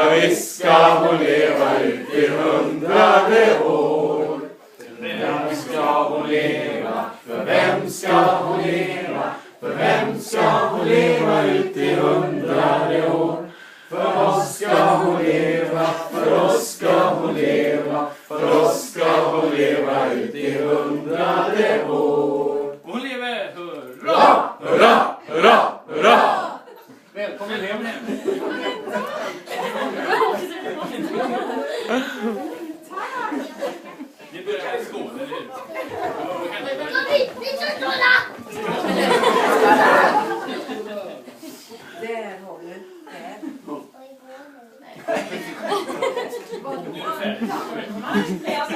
Ja, visst ska hon leva ut i 100:e år. Vem ska hon leva? För vem ska hon leva? För vem ska hon leva ut i 100:e år? För oss ska hon leva, för oss ska hon leva, för oss ska hon leva ut i 100:e år. Hon lever, hurra! Hurra, hurra, hurra! Välkommen hem. Ni börjar här i Skåne, eller hur? Där har du. Där. Nu är det färdigt.